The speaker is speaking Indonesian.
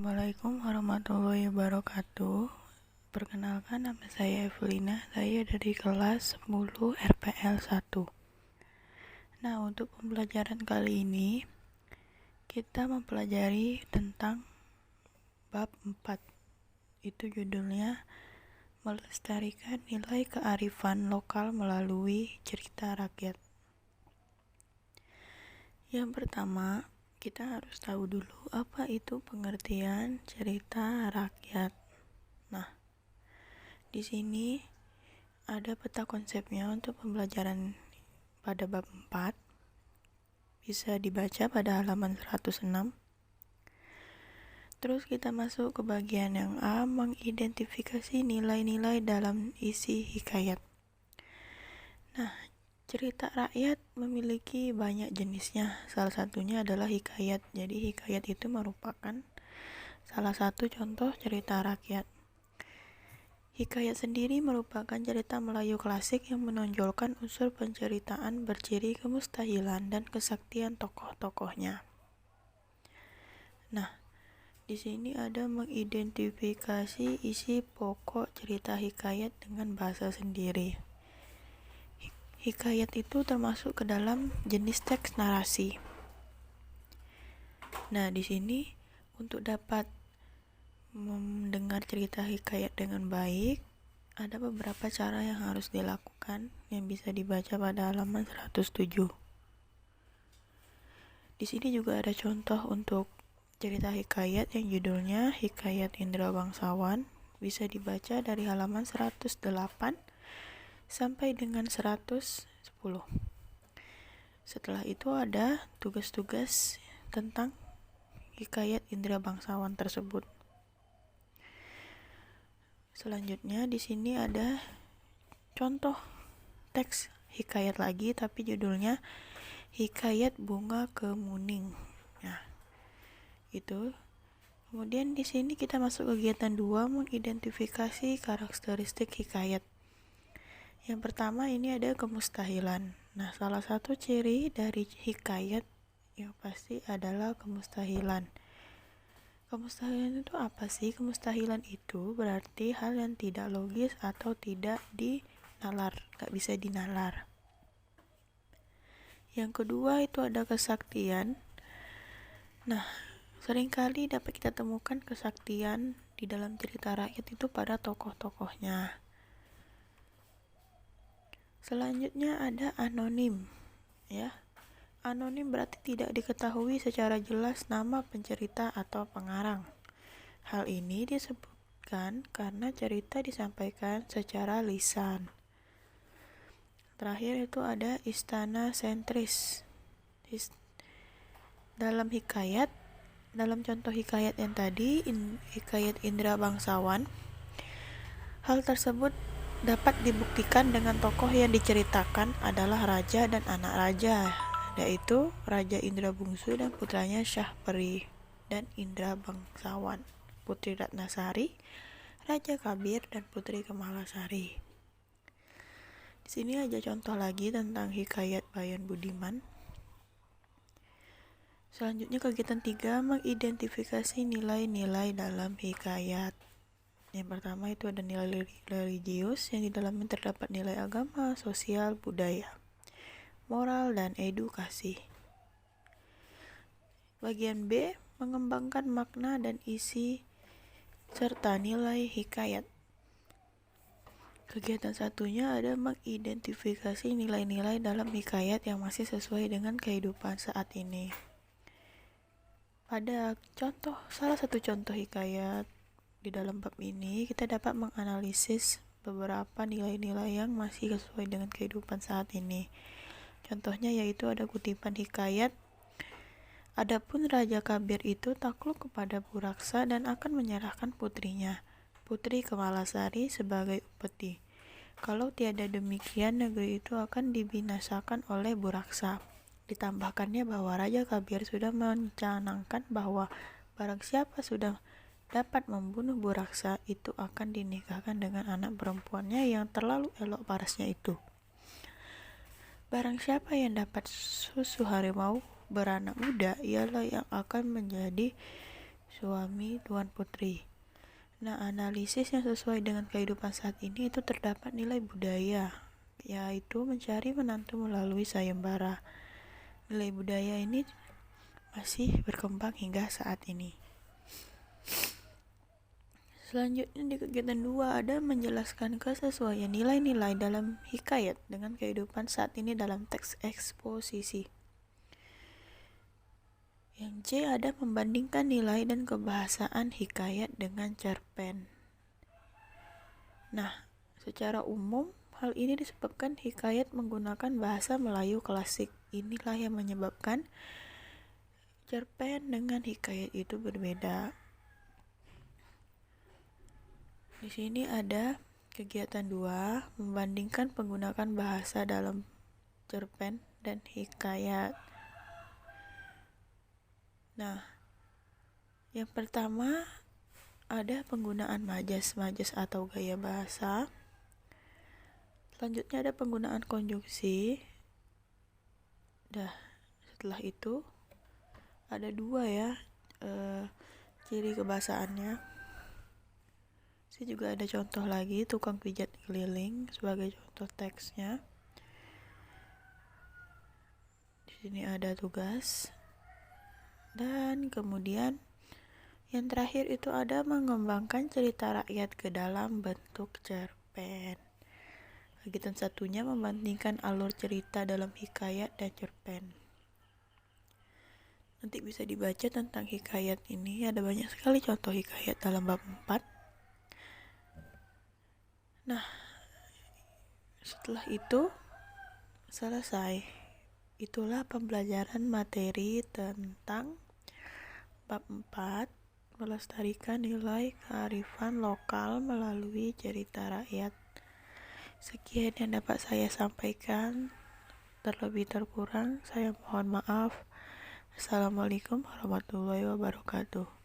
Assalamualaikum warahmatullahi wabarakatuh. Perkenalkan, nama saya Evelina. Saya dari kelas 10 RPL 1. Nah, untuk pembelajaran kali ini kita mempelajari tentang bab 4. Itu judulnya Melestarikan Nilai Kearifan Lokal Melalui Cerita Rakyat. Yang pertama, kita harus tahu dulu apa itu pengertian cerita rakyat. Nah, di sini ada peta konsepnya untuk pembelajaran pada bab 4. Bisa dibaca pada halaman 106. Terus kita masuk ke bagian yang A, mengidentifikasi nilai-nilai dalam isi hikayat. Nah, cerita rakyat memiliki banyak jenisnya. Salah satunya adalah hikayat. Jadi hikayat itu merupakan salah satu contoh cerita rakyat. Hikayat sendiri merupakan cerita Melayu klasik yang menonjolkan unsur penceritaan berciri kemustahilan dan kesaktian tokoh-tokohnya. Nah, di sini ada mengidentifikasi isi pokok cerita hikayat dengan bahasa sendiri. Hikayat itu termasuk ke dalam jenis teks narasi. Nah, di sini untuk dapat mendengar cerita hikayat dengan baik, ada beberapa cara yang harus dilakukan yang bisa dibaca pada halaman 107. Di sini juga ada contoh untuk cerita hikayat yang judulnya Hikayat Indra Bangsawan. Bisa dibaca dari halaman 108 sampai dengan 110. Setelah itu ada tugas-tugas tentang Hikayat Indra Bangsawan tersebut. Selanjutnya di sini ada contoh teks hikayat lagi, tapi judulnya Hikayat Bunga Kemuning. Nah, itu. Kemudian di sini kita masuk kegiatan 2, mengidentifikasi karakteristik hikayat. Yang pertama ini ada kemustahilan. Nah, salah satu ciri dari hikayat yang pasti adalah kemustahilan. Kemustahilan itu apa sih? Kemustahilan itu berarti hal yang tidak logis atau tidak dinalar, gak bisa dinalar. Yang kedua itu ada kesaktian. Nah, seringkali dapat kita temukan kesaktian di dalam cerita rakyat itu pada tokoh-tokohnya. Selanjutnya ada anonim, ya. Anonim berarti tidak diketahui secara jelas nama pencerita atau pengarang. Hal ini disebutkan karena cerita disampaikan secara lisan. Terakhir itu ada istana sentris. Dalam contoh hikayat yang tadi, Hikayat Indra Bangsawan, hal tersebut dapat dibuktikan dengan tokoh yang diceritakan adalah raja dan anak raja, yaitu Raja Indra Bungsu dan putranya Syahperi, dan Indra Bangsawan, Putri Ratnasari, Raja Kabir, dan Putri Kemalasari. Di sini aja contoh lagi tentang hikayat Bayan Budiman. Selanjutnya kegiatan 3, mengidentifikasi nilai-nilai dalam hikayat. Yang pertama itu ada nilai religius yang di dalamnya terdapat nilai agama, sosial, budaya, moral, dan edukasi. Bagian B, mengembangkan makna dan isi serta nilai hikayat. Kegiatan satunya ada mengidentifikasi nilai-nilai dalam hikayat yang masih sesuai dengan kehidupan saat ini. Pada salah satu contoh hikayat di dalam bab ini, kita dapat menganalisis beberapa nilai-nilai yang masih sesuai dengan kehidupan saat ini. Contohnya yaitu ada kutipan hikayat, adapun Raja Kabir itu takluk kepada Buraksa dan akan menyerahkan putrinya, Putri Kemalasari, sebagai upeti. Kalau tiada demikian, negeri itu akan dibinasakan oleh Buraksa. Ditambahkannya bahwa Raja Kabir sudah mencanangkan bahwa barang siapa sudah dapat membunuh Buraksa itu akan dinikahkan dengan anak perempuannya yang terlalu elok parasnya itu. Barang siapa yang dapat susu harimau beranak muda, ialah yang akan menjadi suami, tuan putri. Nah, analisis yang sesuai dengan kehidupan saat ini itu terdapat nilai budaya, yaitu mencari menantu melalui sayembara. Nilai budaya ini masih berkembang hingga saat ini. Selanjutnya di kegiatan 2 ada menjelaskan kesesuaian nilai-nilai dalam hikayat dengan kehidupan saat ini dalam teks eksposisi. Yang C ada membandingkan nilai dan kebahasaan hikayat dengan cerpen. Nah, secara umum hal ini disebabkan hikayat menggunakan bahasa Melayu klasik. Inilah yang menyebabkan cerpen dengan hikayat itu berbeda. Di sini ada kegiatan 2, membandingkan penggunaan bahasa dalam cerpen dan hikayat. Nah, yang pertama ada penggunaan majas atau gaya bahasa. Selanjutnya ada penggunaan konjungsi. Setelah itu ada 2 ya ciri kebahasaannya. Saya juga ada contoh lagi, tukang pijat keliling sebagai contoh teksnya. Di sini ada tugas. Dan kemudian yang terakhir itu ada mengembangkan cerita rakyat ke dalam bentuk cerpen. Kegiatan satunya membandingkan alur cerita dalam hikayat dan cerpen. Nanti bisa dibaca tentang hikayat ini, ada banyak sekali contoh hikayat dalam bab 4. Nah, setelah itu selesai. Itulah pembelajaran materi tentang bab 4, melestarikan nilai kearifan lokal melalui cerita rakyat. Sekian yang dapat saya sampaikan. Terlebih terkurang saya mohon maaf. Assalamualaikum warahmatullahi wabarakatuh.